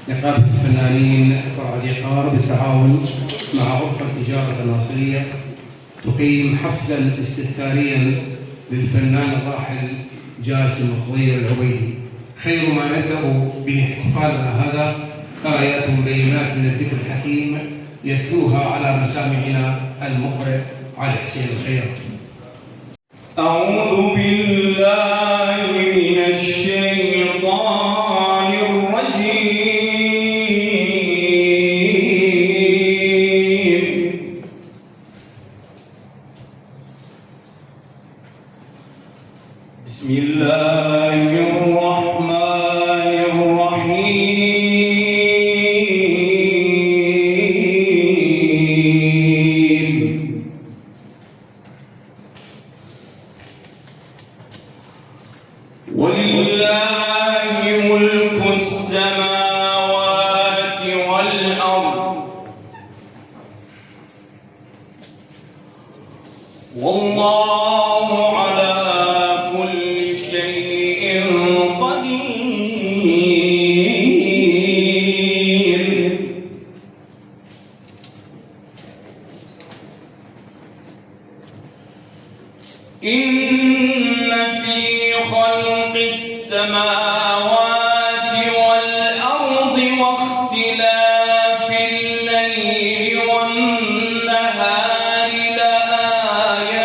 نقابة الفنانين فرع ديقار بالتعاون مع غرفة التجارة الناصرية تقيم حفلا استذكاريا للفنان الراحل جاسم الخضير العبيدي. خير ما نبدأ به احتفالنا هذا آيات بينات من الذكر الحكيم يتلوها على مسامعنا المقرئ علي حسين الخير. أعوذ بالله من الشيطان الرجيم. بسم الله الرحمن الرحيم. ولله ملك السماوات والأرض والله على كل شيء قدير. إن في خلق السماوات والأرض واختلاف الليل والنهار لآيات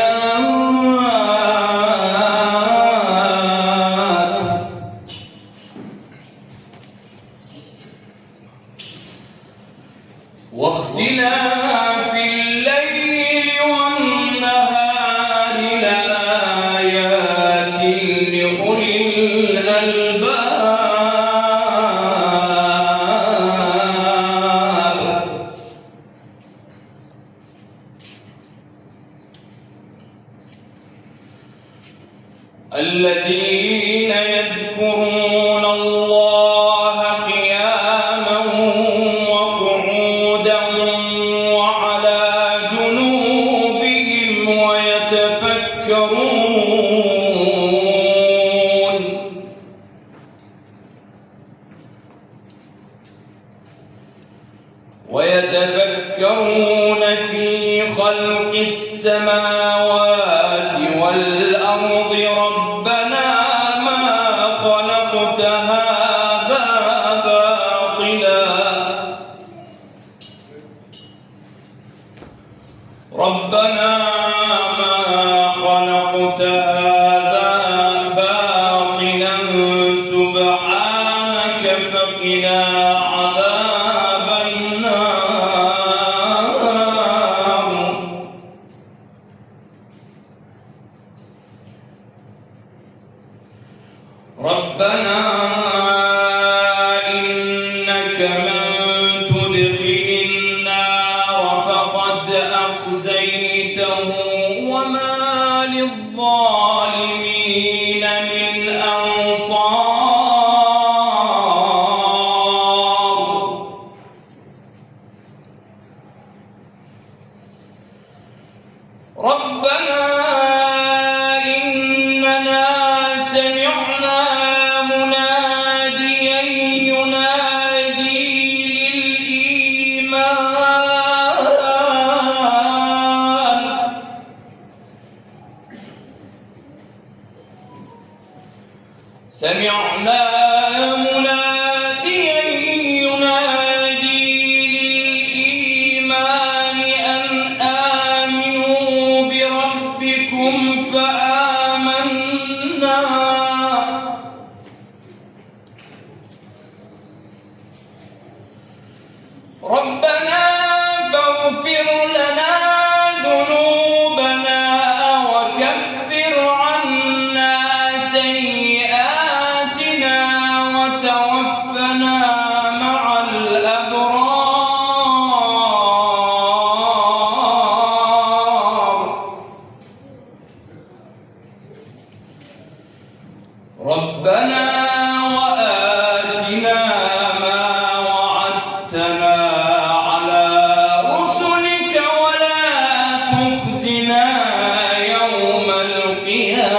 واختلاف الليل والنهار لآيات لأولي الألباب. الذين يذكرون الله قياما وقعودا وعلى جنوبهم ويتفكرون في خلق السماوات والأرض ربنا ما خلقت هذا باطلا ربنا ما خلقت هذا باطلا سبحانك فقنا عذاب النار. ربنا إنك من تدخل النار فقد أخزيته وما للظالمين من أنصار. ربنا إننا سمعنا مناديا ينادي للإيمان سمعنا مناديا ينادي للإيمان أن آمنوا بربكم فآمنا. ربنا فاغفر لنا ذنوبنا وكفر عنا سيئاتنا وتوفنا مع الأبرار. ربنا وآتنا ما وعدتنا على رسلك ولا تخزنا يوم القيامة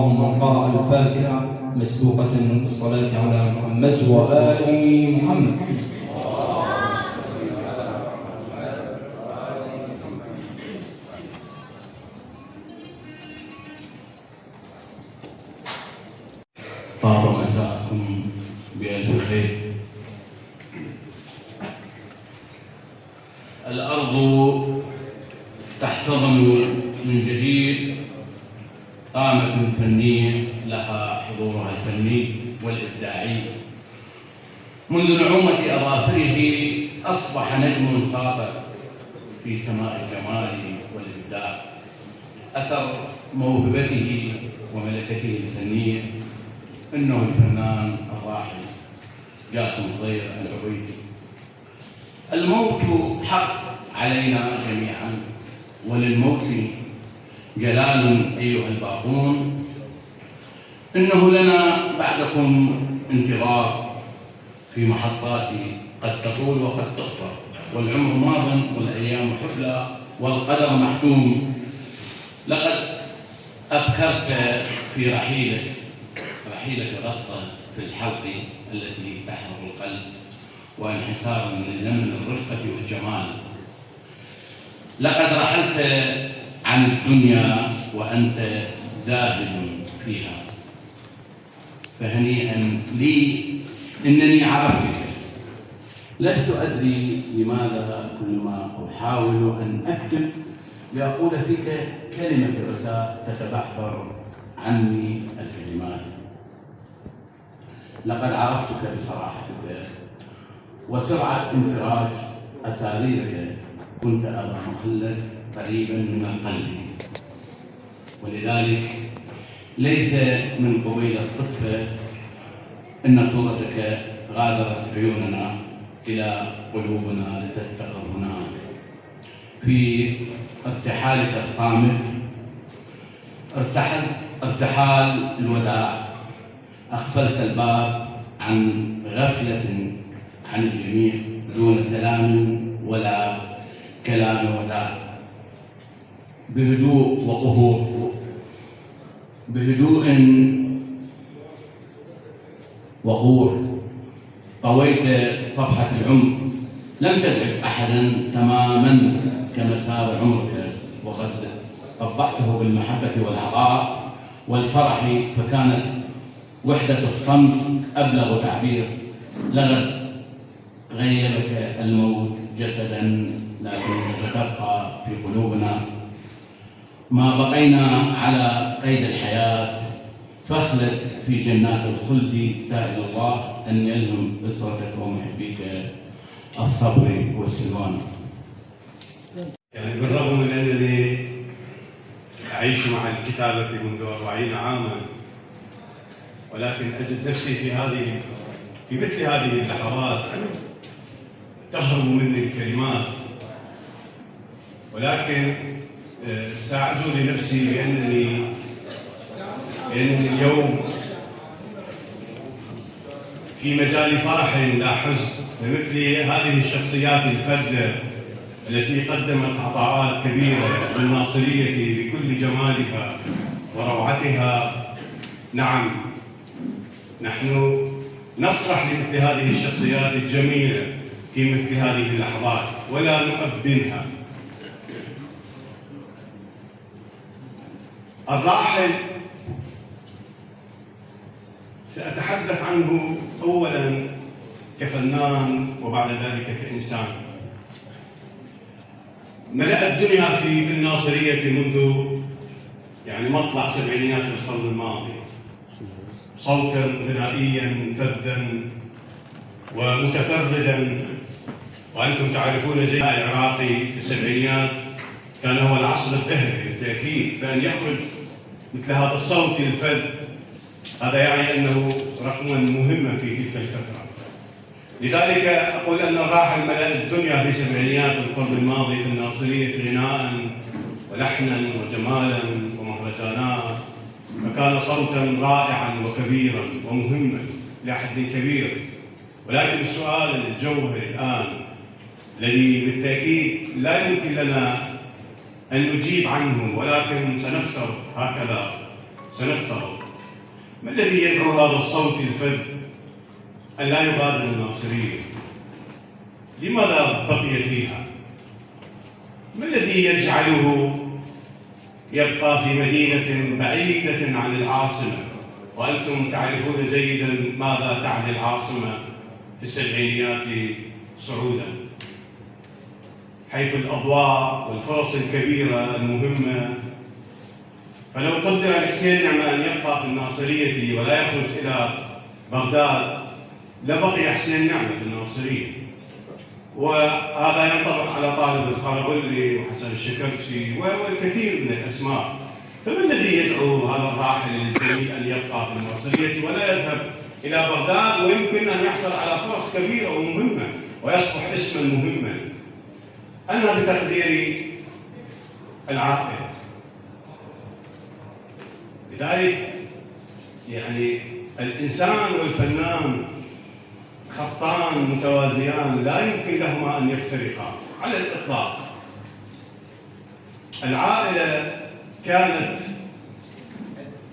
الله من قرأ الفاتحة مسبوقة بالصلاة على محمد وآل محمد. طاب مساءكم بألف خير. الأرض تحتضن من جديد قامة فنية لها حضورها الفني والإبداعي. منذ نعومة أظافره أصبح نجم ساطع في سماء الجمال والإبداع، أثر موهبته وملكته الفنية إنه الفنان الراحل جاسم خضير العبيدي. الموت حق علينا جميعا، وللموت جلال أيها الباقون. إنه لنا بعدكم انتظار في محطات قد تطول وقد تقصر، والعمر ماض والأيام حفلى والقدر محتوم. لقد أبكرت في رحيلك غصة في الحلق التي تحرق القلب، وانحسارا من زمن الرفقة والجمال. لقد رحلت عن الدنيا وأنت ذاهب فيها، فهنيئا لي إنني عرفتك. لست أدري لماذا كلما أحاول أن أكتب لأقول فيك كلمة الرثاء تتبعثر عني الكلمات. لقد عرفتك بصراحتك وسرعة انفراج أساريرك. كنت أبا مخلد قريبا من القلب، ولذلك ليس من قبيل الصدفة أن صورتك غادرت عيوننا إلى قلوبنا لتستقر هناك. في ارتحالك الصامت ارتحال الوداع، أغفلت الباب عن غفلة عن الجميع دون سلام ولا كلام وداع. بهدوء وقهور، بهدوء وقور طويت صفحة العمر. لم تدرك أحدا تماما كمسار عمرك، وقد طبعته بالمحبة والعطاء والفرح، فكانت وحدة الصمت أبلغ تعبير. لقد غيرك الموت جسدا، لكنك ستبقى في قلوبنا. ما بقينا على قيد الحياة، فاخلد في جنات الخلد، سائل الله أن يلهم أسرتك ومحبيك الصبر والسلوان. يعني بالرغم من أنني أعيش مع الكتابة منذ 40 عاما، ولكن أجد نفسي في مثل هذه اللحظات تهرب مني الكلمات، ولكن ساعدت لنفسي بأنني اليوم في مجال فرح لا حزن، لمثل هذه الشخصيات الفذة التي قدمت عطاءات كبيرة للناصرية بكل جمالها وروعتها. نعم، نحن نفرح لمثل هذه الشخصيات الجميلة في مثل هذه اللحظات ولا نؤبنها. الراحل سأتحدث عنه أولاً كفنان وبعد ذلك كإنسان. ملأ الدنيا في الناصرية منذ مطلع سبعينيات القرن الماضي، صوتاً غنائياً فذاً ومتفردا. وأنتم تعرفون جيد العراقي في السبعينيات كان هو العصر الذهبي بالتأكيد، فأن يخرج مثل هذا الصوت الفذ هذا يعني أنه رقما مهما في تلك الفترة. لذلك أقول أن الراحل ملأ الدنيا في سبعينيات القرن الماضي في الناصرية غناء ولحنا وجمالا ومهرجانات، فكان صوتا رائعا وكبيرا ومهما لحد كبير. ولكن السؤال الجوهري الآن الذي بالتأكيد لا يمكن لنا أن نجيب عنه، ولكن سنفترض هكذا سنفترض، ما الذي يدعو هذا الصوت الفذ أن لا يغادر الناصرية؟ لماذا بقي فيها؟ ما الذي يجعله يبقى في مدينة بعيدة عن العاصمة؟ وأنتم تعرفون جيدا ماذا تعني العاصمة في السبعينيات صعودا، حيث الأضواء والفرص الكبيرة المهمة. فلو قدر الحسين نعمة أن يبقى في الناصرية ولا يخرج إلى بغداد لبقي حسين نعمة في الناصرية. وهذا ينطبق على طالب القرابلي وحسن الشكرشي والكثير من الأسماء. فما الذي يدعو هذا الراحل الجليل أن يبقى في الناصرية ولا يذهب إلى بغداد، ويمكن أن يحصل على فرص كبيرة ومهمة ويصبح اسما مهما؟ أنا بتقديري العائلة. لذلك يعني الإنسان والفنان خطان متوازيان لا يمكن لهما أن يفترقا على الإطلاق. العائلة كانت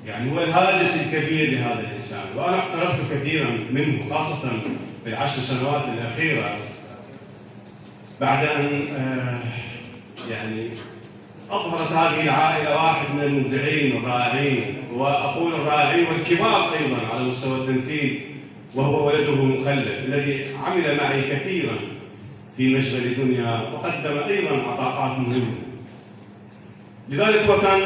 يعني هو الهاجس الكبير لهذا الإنسان، وأنا اقتربت كثيرا منه خاصة في العشر سنوات الأخيرة بعد أن يعني أظهرت هذه العائلة واحد من المبدعين الرائعين، وأقول الرائعين والكبار أيضا على مستوى التمثيل، وهو ولده مخلد الذي عمل معي كثيرا في مشغل دنيا وقدم أيضا عطاءات مهمة. لذلك هو كان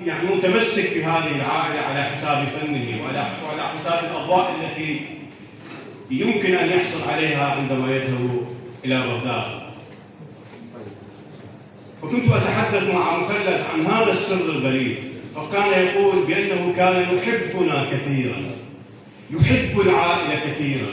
يعني متمسك بهذه العائلة على حساب فنه وعلى حساب الأضواء التي يمكن أن يحصل عليها عندما يذهب إلى بغداد. وكنت أتحدث مع مخلد عن هذا السر الغريب، فكان يقول بأنه كان يحبنا كثيرا، يحب العائلة كثيرا.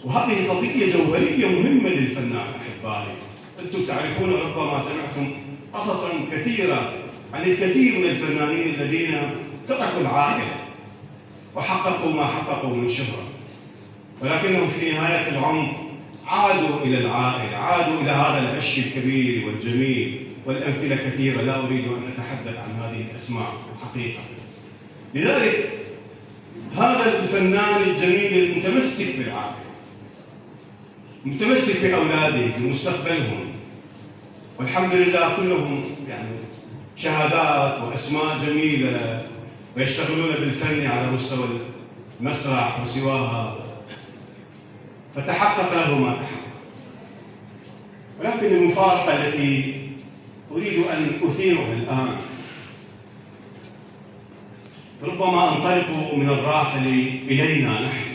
وهذه قضية جوهرية مهمة للفنان أحبائي. أنتم تعرفون ربما سمعتم قصصا كثيرة عن الكثير من الفنانين الذين تركوا العائلة وحققوا ما حققوا من شهرة، ولكنهم في نهاية العمر عادوا إلى العائلة، عادوا إلى هذا العش الكبير والجميل، والأمثلة كثيرة لا أريد أن أتحدث عن هذه الأسماء حقيقة. لذلك هذا الفنان الجميل المتمسك بالعائلة، متمسك بأولاده بمستقبلهم، والحمد لله كلهم يعني شهادات وأسماء جميلة ويشتغلون بالفن على مستوى المسرح وسواها، فتحقق له ما تحقق. ولكن المفارقة التي أريد أن أثيرها الآن، ربما أنطلق من الراحل إلينا نحن.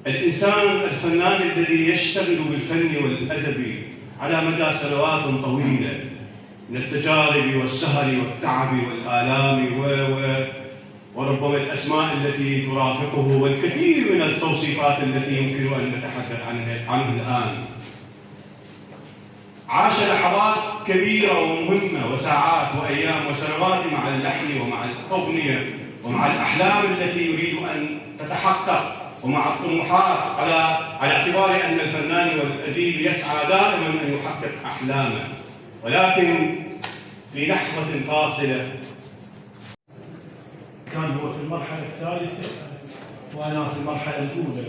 الإنسان الفنان الذي يشتغل بالفن والأدب على مدى سنوات طويلة من التجارب والسهر والتعب والآلام وربما الأسماء التي ترافقه والكثير من التوصيفات التي يمكن أن نتحدث عنها الآن، عاش لحظات كبيرة ومهمة وساعات وأيام وسنوات مع اللحن ومع الأغنية ومع الأحلام التي يريد أن تتحقق، ومع الطموحات على اعتبار أن الفنان والأديب يسعى دائما أن يحقق أحلامه. ولكن في لحظة فاصلة كان هو في المرحلة الثالثة وأنا في المرحلة الأولى،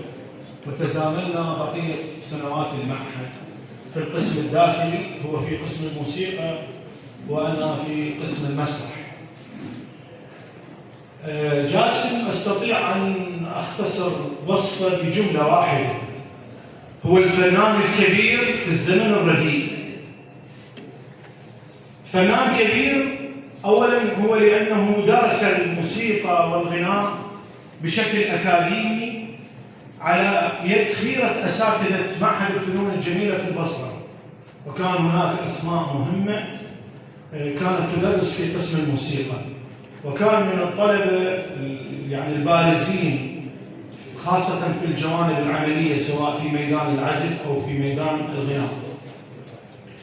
وتزاملنا بقية سنوات المعهد. في القسم الداخلي هو في قسم الموسيقى وأنا في قسم المسرح. جاسم أستطيع أن أختصر وصفه بجملة واحدة: هو الفنان الكبير في الزمن الرديء. فنان كبير أولاً هو لأنه درس الموسيقى والغناء بشكل أكاديمي على يد خيرة أساتذة معهد الفنون الجميلة في البصرة، وكان هناك أسماء مهمة كانت تدرس في قسم الموسيقى، وكان من الطلبة يعني البارزين خاصة في الجوانب العملية سواء في ميدان العزف أو في ميدان الغناء.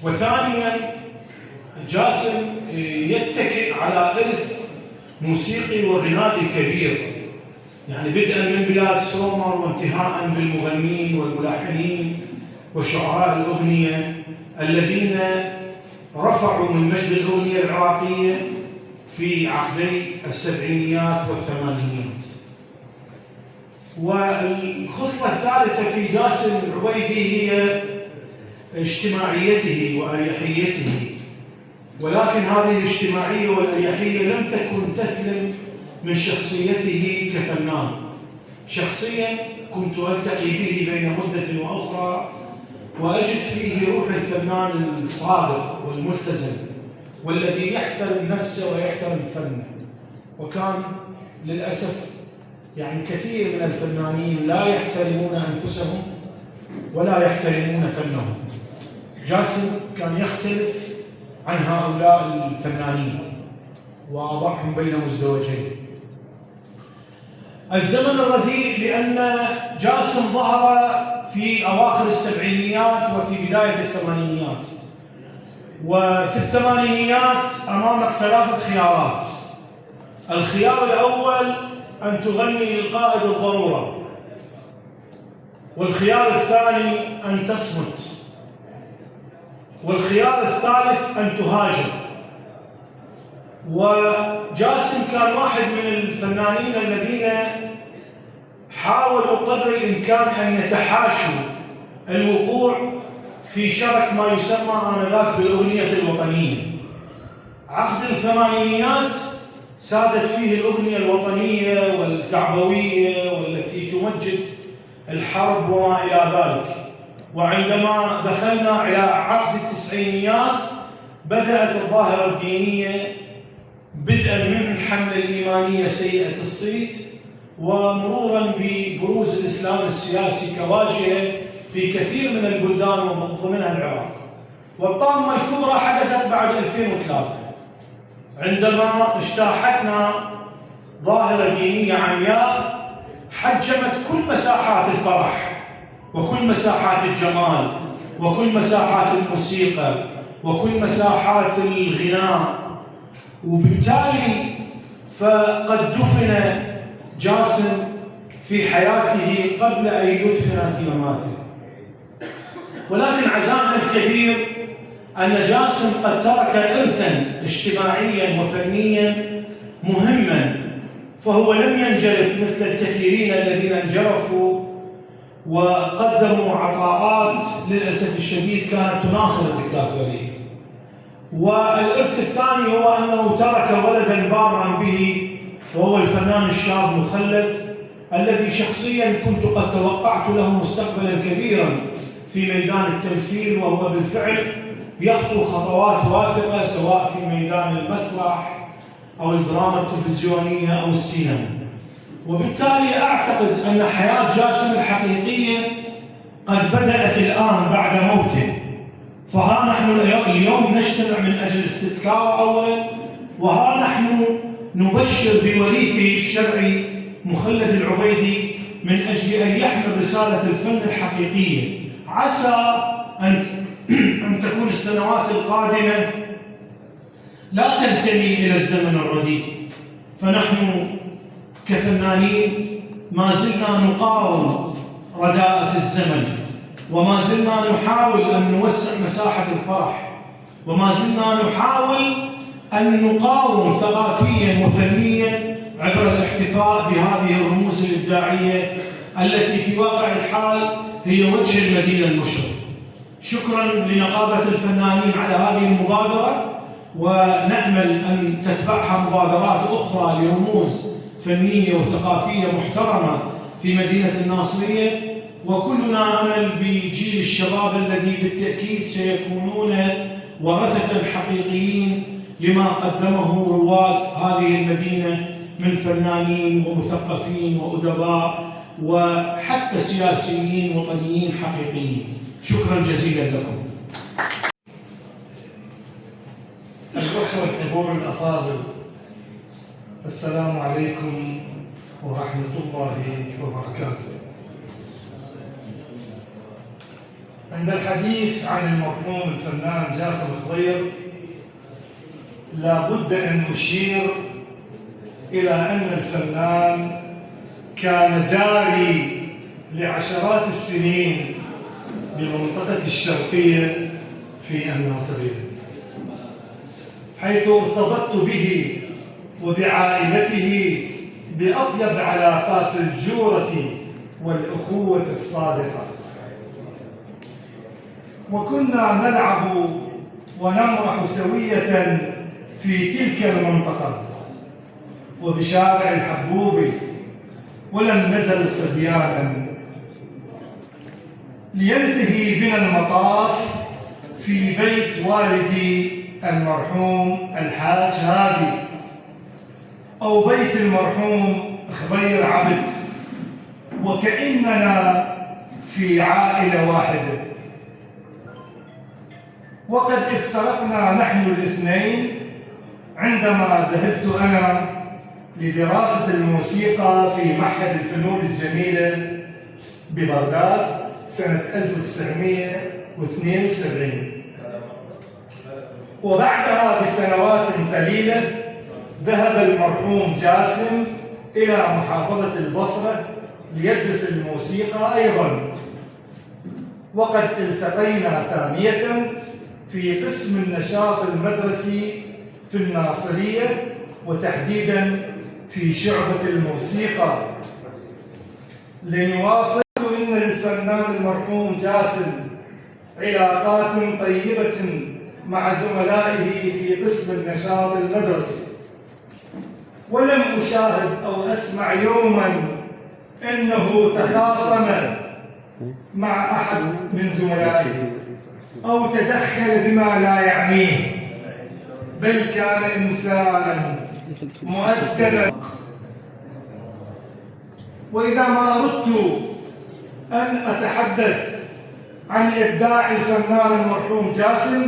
وثانياً جاسم يتكئ على إرث موسيقي وغنائي كبير، يعني بدءاً من بلاد سومر وانتهاءً بالمغنين والملحنين وشعراء الأغنية الذين رفعوا من مجد الأغنية العراقية في عقدي السبعينيات والثمانينيات. والخصلة الثالثة في جاسم العبيدي هي اجتماعيته وأريحيته، ولكن هذه الاجتماعية والأريحية لم تكن تثلم من شخصيته كفنان. شخصيا كنت ألتقي به بين مدة وأخرى وأجد فيه روح الفنان الصادق والملتزم والذي يحترم نفسه ويحترم فنه. وكان للأسف يعني كثير من الفنانين لا يحترمون أنفسهم ولا يحترمون فنهم. جاسم كان يختلف عن هؤلاء الفنانين وأضعهم بين مزدوجين. الزمن الرديء لأن جاسم ظهر في أواخر السبعينيات وفي بداية الثمانينيات. وفي الثمانينيات أمامك ثلاثة خيارات. الخيار الأول أن تغني للقائد الضرورة، والخيار الثاني أن تصمت، والخيار الثالث أن تهاجر. وجاسم كان واحد من الفنانين الذين حاولوا قدر الإمكان أن يتحاشوا الوقوع في شرك ما يسمى آنذاك بالأغنية الوطنية. عقد الثمانينيات سادت فيه الأغنية الوطنية والتعبوية والتي تمجد الحرب وما إلى ذلك. وعندما دخلنا إلى عقد التسعينيات بدأت الظاهرة الدينية بدءا من الحملة الإيمانية سيئة الصيت ومرورا ببروز الإسلام السياسي كواجهة في كثير من البلدان ومنها العراق. والطامة الكبرى حدثت بعد 2003 عندما اجتاحتنا ظاهرة دينية عمياء حجمت كل مساحات الفرح وكل مساحات الجمال وكل مساحات الموسيقى وكل مساحات الغناء. وبالتالي فقد دفن جاسم في حياته قبل أن يدفن في مماته. ولكن عزاءنا الكبير أن جاسم قد ترك إرثا اجتماعيا وفنيا مهما، فهو لم ينجرف مثل الكثيرين الذين انجرفوا وقدموا عطاءات للأسف الشديد كانت تناصر الدكتاتورية. والإرث الثاني هو أنه ترك ولدا بارا به وهو الفنان الشاب مخلد الذي شخصيا كنت قد توقعت له مستقبلا كبيرا في ميدان التمثيل، وهو بالفعل يخطو خطوات واثقة سواء في ميدان المسرح أو الدراما التلفزيونية أو السينما. وبالتالي أعتقد أن حياة جاسم الحقيقية قد بدأت الآن بعد موته. فها نحن اليوم نجتمع من أجل استذكاره أولا، وها نحن نبشر بوريثه الشرعي مخلد العبيدي من أجل أن يحمل رسالة الفن الحقيقية. عسى أن تكون السنوات القادمة لا تنتمي إلى الزمن الرديء، فنحن كفنانين ما زلنا نقاوم رداءة الزمن، وما زلنا نحاول أن نوسع مساحة الفرح، وما زلنا نحاول أن نقاوم ثقافيا وفنيا عبر الاحتفاء بهذه الرموز الإبداعية التي في واقع الحال هي وجه المدينة المشرق. شكرا لنقابة الفنانين على هذه المبادرة، ونأمل أن تتبعها مبادرات أخرى لرموز فنية وثقافية محترمة في مدينة الناصرية. وكلنا أمل بجيل الشباب الذي بالتأكيد سيكونون ورثة حقيقيين لما قدمه رواد هذه المدينة من فنانين ومثقفين وأدباء وحتى سياسيين وطنيين حقيقيين. شكرا جزيلا لكم. الأخوة الحضور الأفاضل، السلام عليكم ورحمة الله وبركاته. عند الحديث عن المرحوم الفنان جاسم الخضير لا بد أن أشير إلى أن الفنان كان جاري لعشرات السنين بمنطقة الشرقية في الناصرية. حيث ارتبطت به وبعائلته بأطيب علاقات الجورة والأخوة الصادقة، وكنا نلعب ونمرح سوية في تلك المنطقة وبشارع الحبوب، ولم نزل صبيانا، لينتهي بنا المطاف في بيت والدي المرحوم الحاج هادي أو بيت المرحوم خضير عبد، وكأننا في عائلة واحدة. وقد افترقنا نحن الاثنين عندما ذهبت أنا لدراسة الموسيقى في معهد الفنون الجميلة ببغداد سنة 1972. وبعدها بسنوات قليلة ذهب المرحوم جاسم إلى محافظة البصرة ليدرس الموسيقى أيضا، وقد التقينا ثانية في قسم النشاط المدرسي في الناصرية، وتحديدا في شعبة الموسيقى، لنواصل إن للفنان المرحوم جاسم علاقات طيبة مع زملائه في قسم النشاط المدرسي، ولم أشاهد أو أسمع يوما أنه تخاصم مع أحد من زملائه أو تدخل بما لا يعنيه، بل كان إنسانا مؤدبا. وإذا ما أردت أن أتحدث عن إبداع الفنان المرحوم جاسم،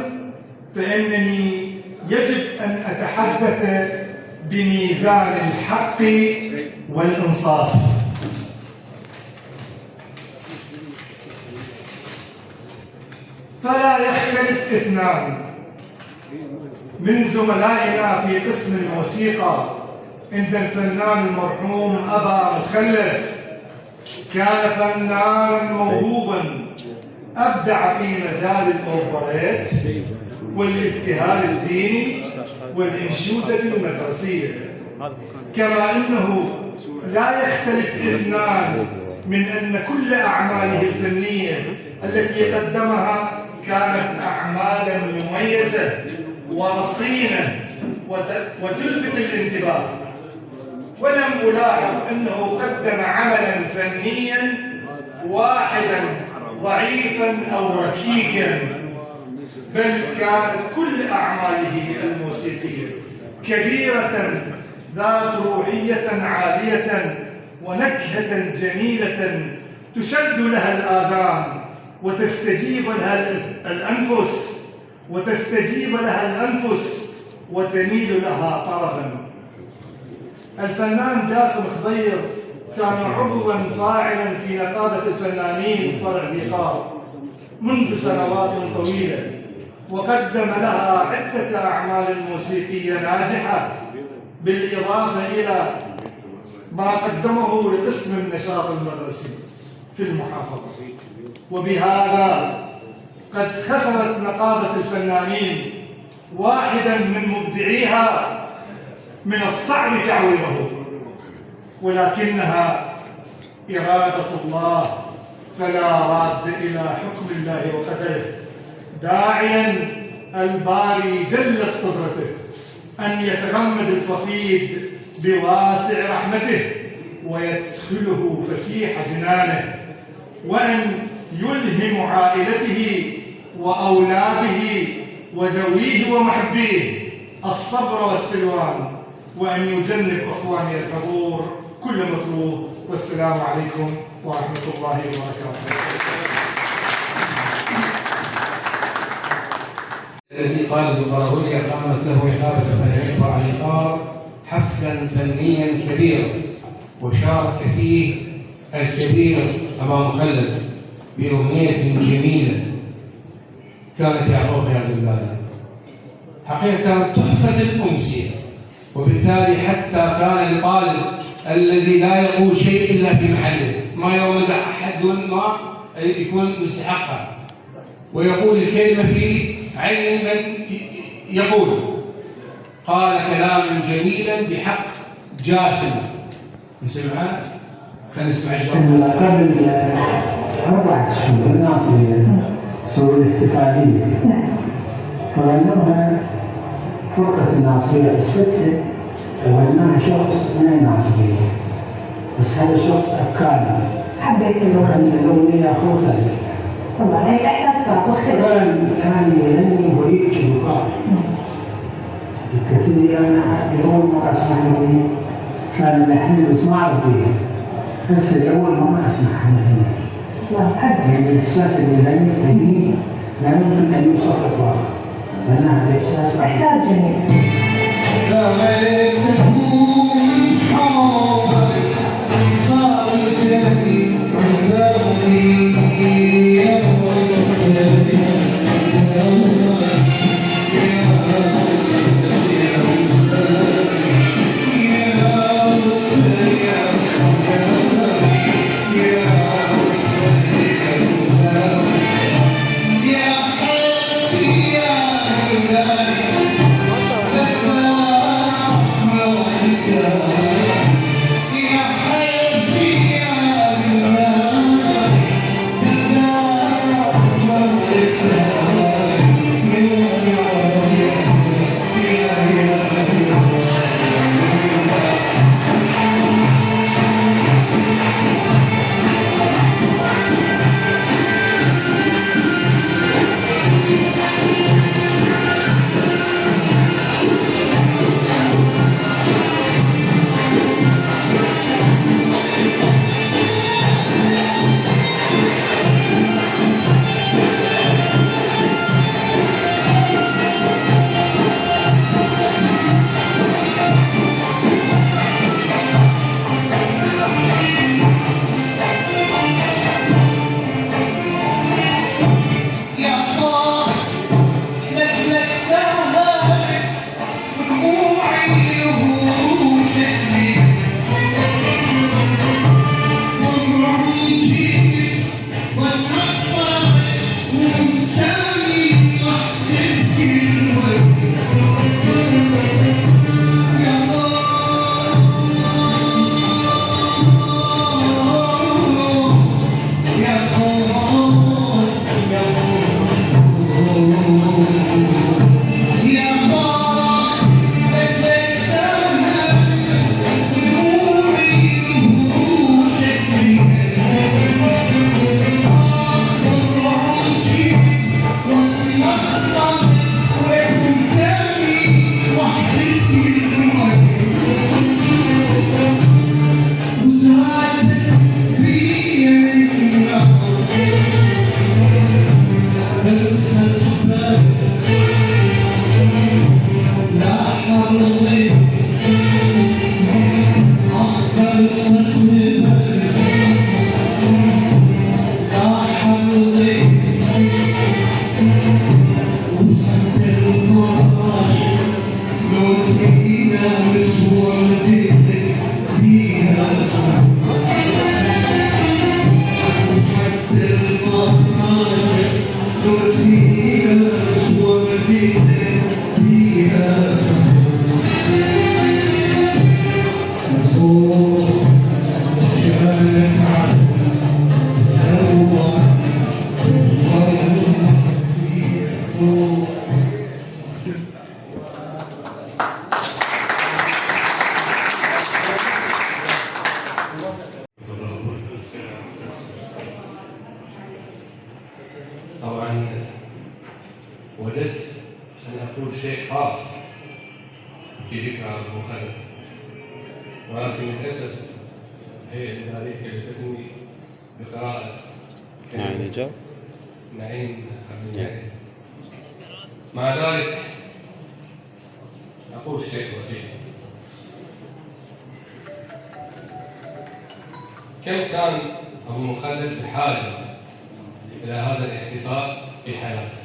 فإنني يجب أن أتحدث بميزان الحق والإنصاف. فلا يختلف اثنان من زملائنا في قسم الموسيقى إن الفنان المرحوم أبا مخلد كان فنانا موهوبا أبدع في مجال الأوبريت والابتهال الديني والإنشودة المدرسية، كما أنه لا يختلف اثنان من أن كل أعماله الفنية التي قدمها كانت أعمالا مميزة ورصينة وتلفت الانتباه. ولم ألاحظ أنه قدم عملا فنيا واحدا ضعيفا أو ركيكا، بل كانت كل أعماله الموسيقية كبيرة ذات روحية عالية ونكهة جميلة تشد لها الآذان وتستجيب لها الأنفس وتميل لها طربا. الفنان جاسم خضير كان عضوا فاعلا في نقابة الفنانين فرع ديقار منذ سنوات طويلة، وقدم لها عدة أعمال موسيقية ناجحة، بالإضافة إلى ما قدمه لقسم النشاط المدرسي في المحافظة. وبهذا قد خسرت نقابة الفنانين واحدا من مبدعيها من الصعب تعويضه، ولكنها إرادة الله فلا راد إلى حكم الله وقدره، داعيا الباري جلت قدرته أن يتغمد الفقيد بواسع رحمته ويدخله فسيح جنانه، وأن يلهم عائلته وأولاده وذويه ومحبيه الصبر والسلوان، وأن يجنب أخواني الحضور كل مكروه. والسلام عليكم ورحمة الله وبركاته. الذي خالد الغرغولي قامت له إقامة فرعين فرع الإقار حفلا فنيا كبيرا، وشارك فيه الكبير أبا مخلد بأغنية جميلة كانت يا خوخ يا زلالة، حقيقة كانت تحفة الأمسية. وبالتالي حتى كان الطالب الذي لا يقول شيء إلا في محله، ما يومدح أحد دون ما يكون مستحقا، ويقول الكلمة في عين من يقول. قال كلاما جميلا بحق جاسم. نسمعها؟ خلينا نسمع جواب. قبل 4 شهور الناصرية سووا الاحتفالية، فغنوها فرقة الناصرية اسفتها وغناها شخص من الناصرية، بس هذا الشخص أبكاني. حبيت له. وغنى الأغنية أخوه لازم. والله هيك إحساس فرق واختلف. كان يغني ويبكي بكاء. قلت لي أنا لأول مرة أسمع الأغنية كان ملحنها بس ما أعرف بيها، هسه لأول مرة أسمعها ملحنها. والله حبيت. يعني الإحساس اللي غنيته به لا يمكن أن يوصف إطلاقا، لأنها الإحساس إحساس جميل. طبعا وددت أن أقول شيء خاص في ذكرى أبو خالد، ولكن للأسف هي الإدارية كلفتني بقراءة نعيم عبد النعيم. مع ذلك أقول شيء بسيط. كم كان أبو مخلد بحاجة إلى هذا الاحتفال في حياته،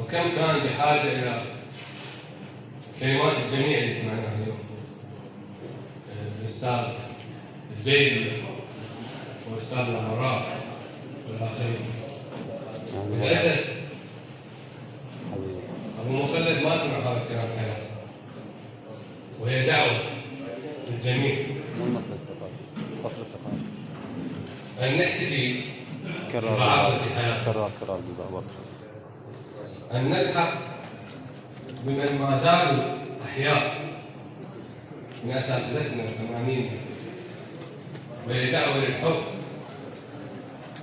وكم كان بحاجة إلى كلمات الجميع اللي سمعناها اليوم، الأستاذ الزيدي والأستاذ العراف والآخرين. للأسف أبو مخلد ما سمع هذا الكلام في حياته. نحتفي بعرضة حياتنا أن نلحق بمن ما زالوا أحياء من أساتذتنا الثمانين ويدعوا للحب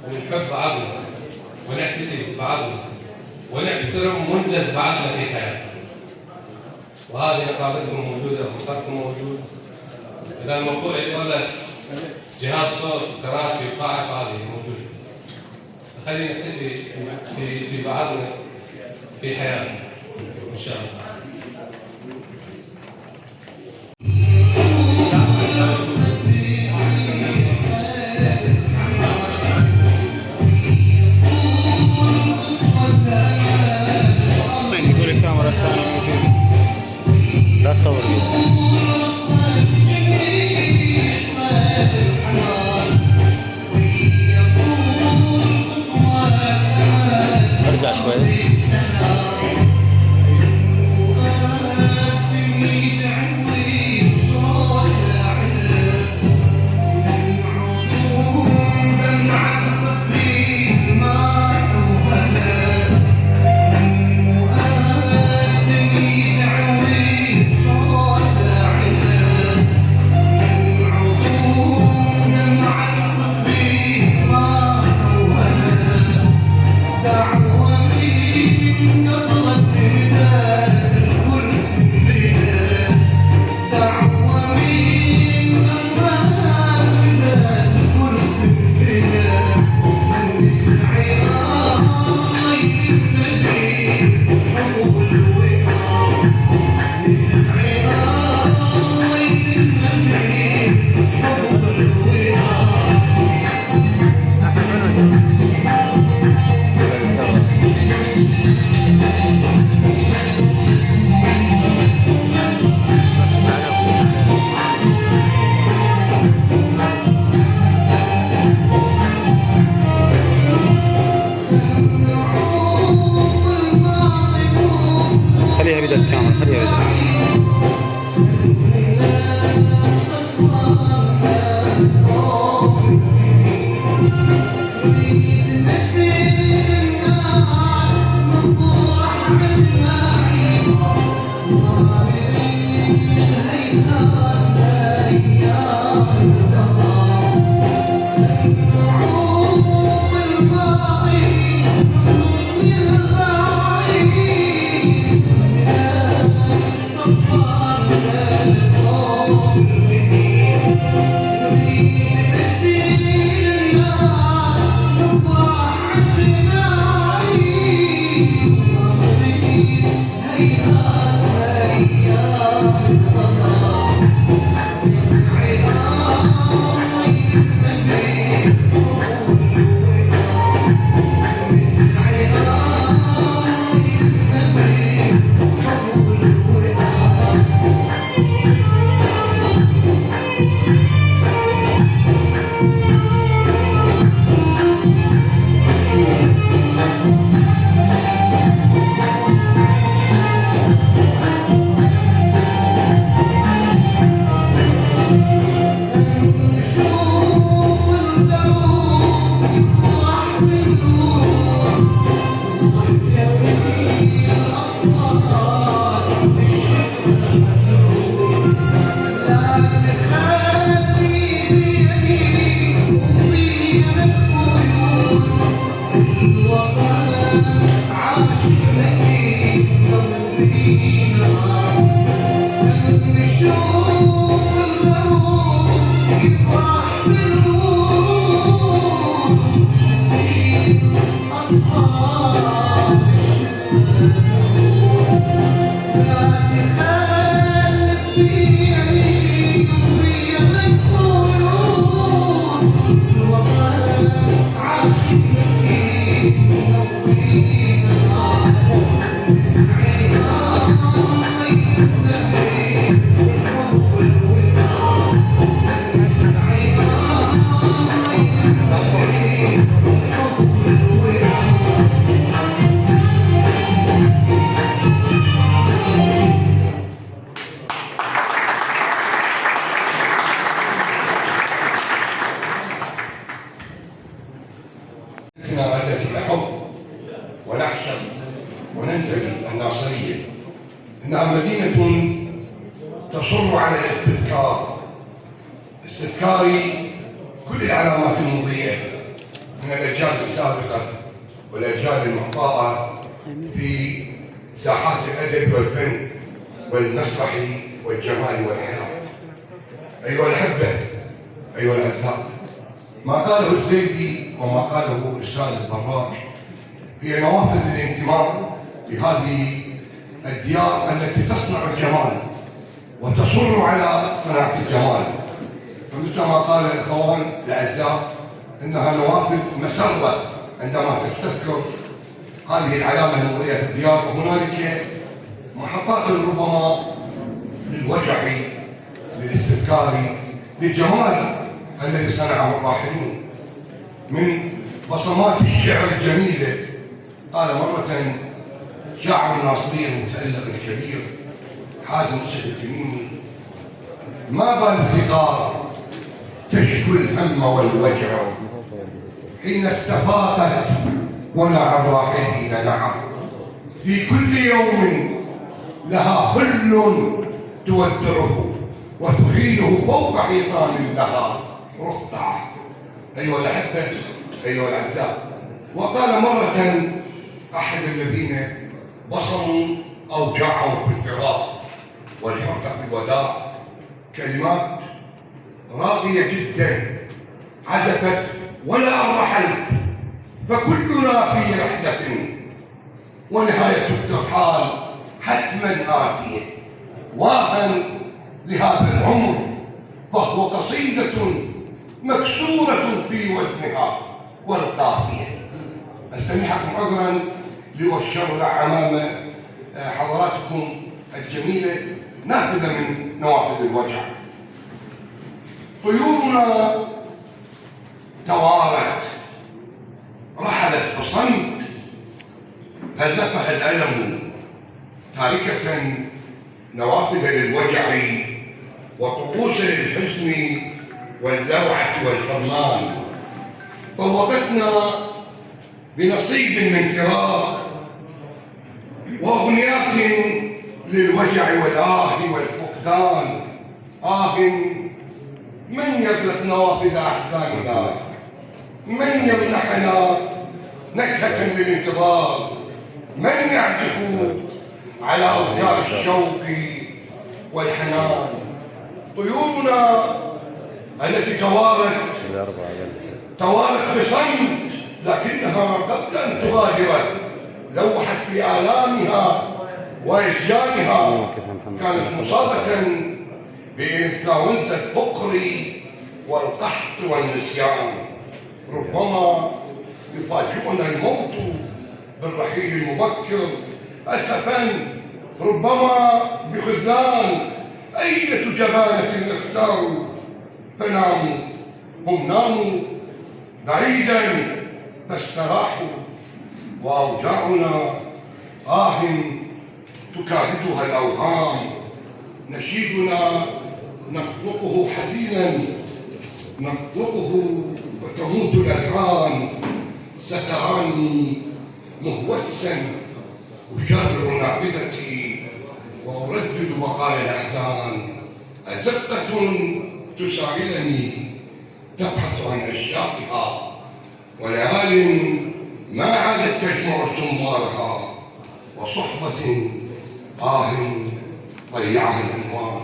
ونحب بعضنا ونحتفي بعضنا ونحترم منجز بعضنا في حياتنا. وهذه نقابتكم موجودة وفقركم موجود. إذا الموضوع يتطلب جهاز صوت وكراسي وقاعة هذه موجودة. خلينا نحتفي في بعضنا في حياتنا إن شاء الله. يقول الكاميرا الثانية موجودة لا تصور بيها. ارجع شوي. خليها بدأ الكاميرا خليها بدأ. الناصرية إنها مدينة تصر على الاستذكار، استذكار كل العلامات المضيئة من الأجيال السابقة والأجيال المعطاءة في ساحات الأدب والفن والمسرح والجمال والحياة. أيها الأحبة، أيها الأعزاء، ما قاله الزيدي وما قاله الأستاذ البراك هي نوافذ الانتماء لهذه الديار التي تصنع الجمال وتصر على صناعة الجمال. فمثل ما قال الإخوان الأعزاء إنها نوافذ مسرة عندما تستذكر هذه العلامة المضيئة في الديار، وهنالك محطات ربما للوجع، للاستذكار، للجمال الذي صنعه الراحلون. من بصمات الشعر الجميلة قال مرة شاعر الناصرية المتألق الكبير حازم رشد التميمي: ما بال الثغار تشكو الهم والوجع حين استفاقت ونعى الراحلين نعى، في كل يوم لها خل تودعه وتحيله فوق حيطان لها رقع. أيها الأحبة، أيها الأعزاء، وقال مرة أحد الذين بصموا أوجاعهم في الفراق والحرقة في الوداع كلمات راقية جدا عزفت: ولا أن رحلت فكلنا في رحلة ونهاية الترحال حتما آتية، واها لهذا العمر فهو قصيدة مكسورة في وزنها والقافية. أستميحكم عذرا لأشرع أمام حضراتكم الجميلة نافذة من نوافذ الوجع. طيورنا توارت رحلت بصمت، هلفها الألم تاركة نوافذ للوجع وطقوس للحزن واللوعة والحرمان. طوقتنا بنصيب من فراق وأغنيات للوجع والآه والفقدان. من يغلق نوافذ أحزاننا؟ من يمنحنا نكهة للانتظار؟ من يعزف على أوتار الشوق والحنان؟ طيورنا التي توارت بصمت، لكنها قبل أن تغادر لوحت في آلامها وإشجانها. كانت مصابة بإنفلونزا الفقر والقحط والنسيان. ربما يفاجئنا الموت بالرحيل المبكر أسفا، ربما بخذلان أية جبانة اختاروا فناموا. هم ناموا بعيدا فاستراحوا، وأوجاعنا تكابدها الأوهام. نشيدنا نطلقه حزينا، نطلقه وتموت الأذعان. ستراني مهوسا أجرع نافذتي وأردد بقايا الأحزان. أزقة تسائلني تبحث عن أشواقها، وليال ما عادت تجمع سمارها، وصحبة ضيعها العنوان.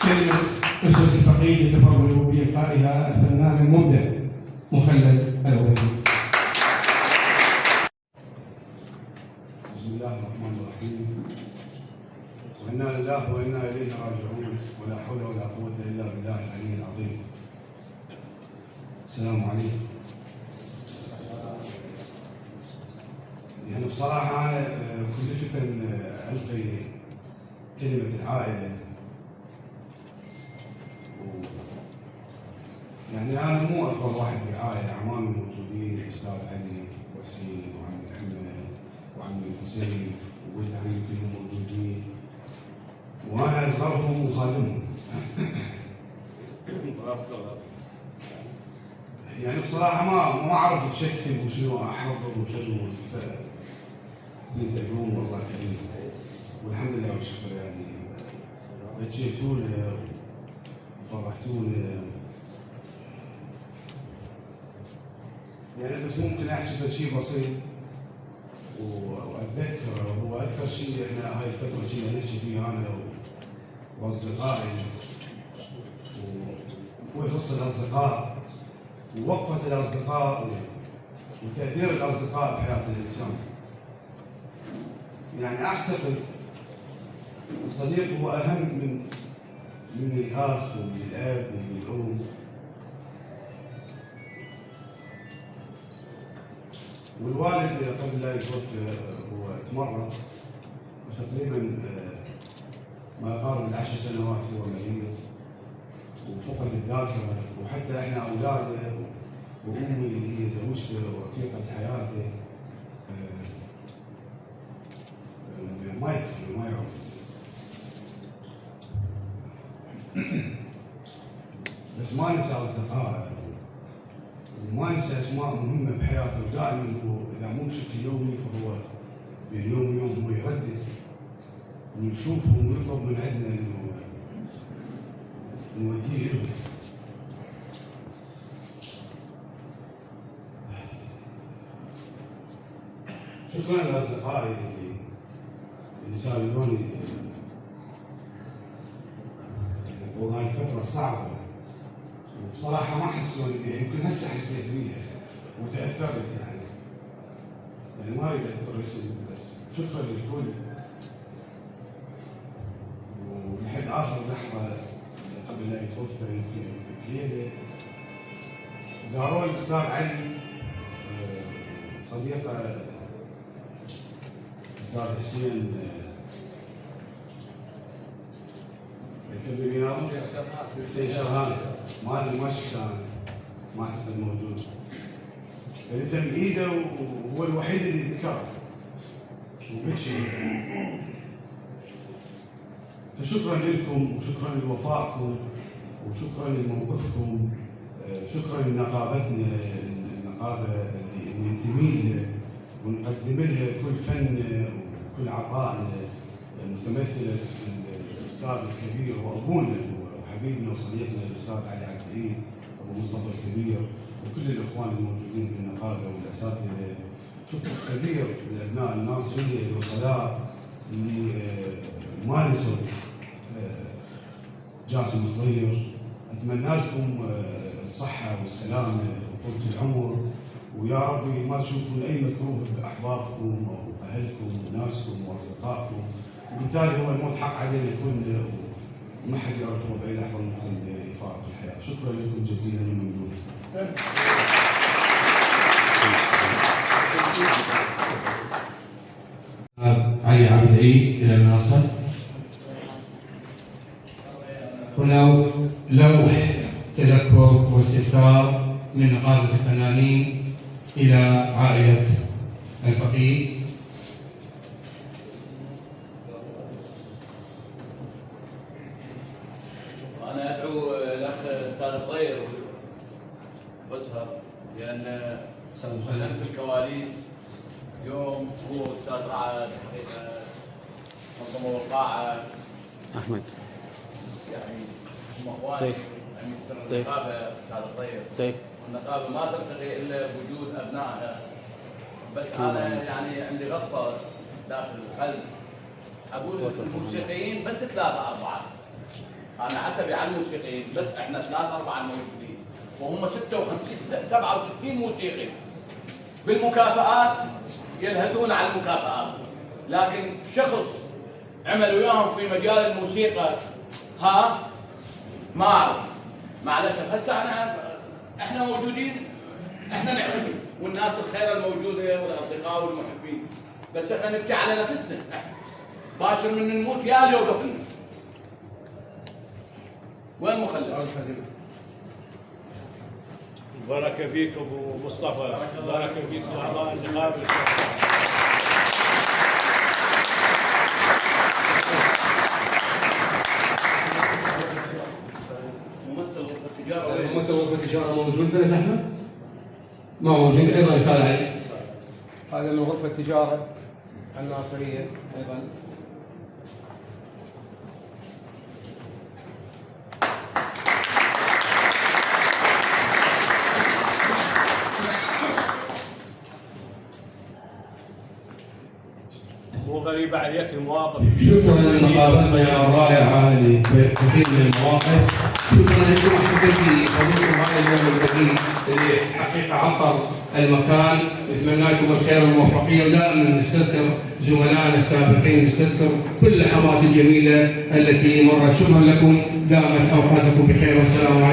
كلمة أسرة الفقيد يتفضل بإلقائها الفنان المبدع مخلد الأولي. بسم الله الرحمن الرحيم. وإنا لله وإنا إليه راجعون، ولا حول ولا قوة إلا بالله العلي العظيم. السلام عليكم. يعني بصراحة أنا كلفت أن ألقي كلمة العائلة، يعني أنا مو أكبر واحد بعائلة، أعمامي موجودين، الأستاذ علي وحسين وعمي محمد وعمي الحسين وولد عمي كلهم موجودين، وأنا أصغرهم وخادمهم. يعني بصراحة ما أعرف أتشكل وشنو أحضر وشنو كنت أقوم. والله كريم والحمد لله والشكر، يعني بجيتونا وفرحتونا. يعني بس ممكن أحكي في شيء بسيط وأتذكر، هو أكثر شيء إحنا هاي الفترة كنا نحكي فيه أنا وأصدقائي، ويخص الأصدقاء ووقفة الأصدقاء وتأثير الأصدقاء بحياة الإنسان. يعني أعتقد الصديق هو أهم من الأخ ومن الأب ومن الأم. والوالد قبل لا يتوفى هو تمرض، وتقريبا ما يقارب 10 سنوات هو مريض وفقد الذاكرة. وحتى احنا أولاده وأمي اللي هي زوجته ورفيقة حياته ما يفهم ما يعرف. بس ما ننسى أصدقائه وما ننسى أسماء مهمة بحياته، ودائما هو إذا مو بشكل يومي فهو بين يوم ويوم هو يردد ونشوفه ويطلب من عندنا إنه نوديه له. شكرا لأصدقائي اللي ساندوني طول هاي الفترة الصعبة، وبصراحة ما حسوني بيها، يمكن هسه حسيت بيها وتأثرت. يعني ما أريد أذكر اسمي، بس شكرا للكل. ولحد آخر لحظة قبل لا يتوفى يمكن بليلة زاروني الأستاذ علي صديقه الأستاذ حسين حسين شرهان، ما ادري ما شفته انا، ما اعتقد موجود. لزم ايده وهو الوحيد اللي ذكره وبكي. فشكرا لكم وشكرا لوفائكم وشكرا لموقفكم، شكرا لنقابتنا، النقابه اللي ننتمي لها ونقدم لها كل فن وكل عطائنا، المتمثله الاستاذ الكبير وابونا وحبيبنا وصديقنا الاستاذ علي عبد العزيز ابو مصطفى الكبير وكل الاخوان الموجودين في النقابه والاساتذه. شكر كبير للابناء الناصريه الوصلاء اللي ما نسوا جاسم الضير. اتمنى لكم الصحه والسلامه وطولة العمر، ويا ربي ما تشوفون اي مكروه باحبابكم او اهلكم وناسكم واصدقائكم. وبالتالي هو الموت حق علينا كلنا وما حد يعرفه باي لحظه ممكن يفارق الحياه. شكرا لكم جزيلا وممنون. علي عبد العزيز الى المنصه. هنا لوح تذكر واستذكار من نقابه الفنانين الى عائله الفقيد. أنا أدعو الأخ أستاذ الضير وأزهر، لأن كنت في الكواليس اليوم هو أستاذ رعد حقيقة نظموا القاعة أحمد، يعني هم أخواني من النقابة أستاذ الضير، والنقابة ما ترتقي إلا بوجود أبنائها. بس أنا يعني عندي غصة داخل القلب، أقول الموسيقيين بس 3 4 انا حتى على الموسيقيين بس احنا 3 4 موجودين وهم 56 67 موسيقي. بالمكافآت يلهثون على المكافآت، لكن شخص عمل وياهم في مجال الموسيقى ما اعرف مع الاسف. هسه احنا موجودين، احنا نعرف والناس الخير الموجوده والاصدقاء والمحبين، بس احنا نبكي على نفسنا. باكر من نموت يا اللي وقفنا. وين مخلد؟ بارك فيك ابو مصطفى، بارك فيك اعضاء النقابه. ممثل غرفه التجاره ممثل غرفه التجاره موجود بلا زحمه؟ ما موجود، ايضا رساله عليه. هذا من غرفه التجاره الناصريه ايضا. مو غريبه عليك المواقف. شكرا لنقابتنا الرائعه لكثير من المواقف. شكرا لكم احبتي حضوركم هذا اليوم الجميل اللي حقيقه عطر المكان. نتمنى لكم الخير والموفقيه، ودائما نستذكر زملائنا السابقين، نستذكر كل اللحظات الجميله التي مرت. شكرا لكم، دامت اوقاتكم بخير والسلام عليكم.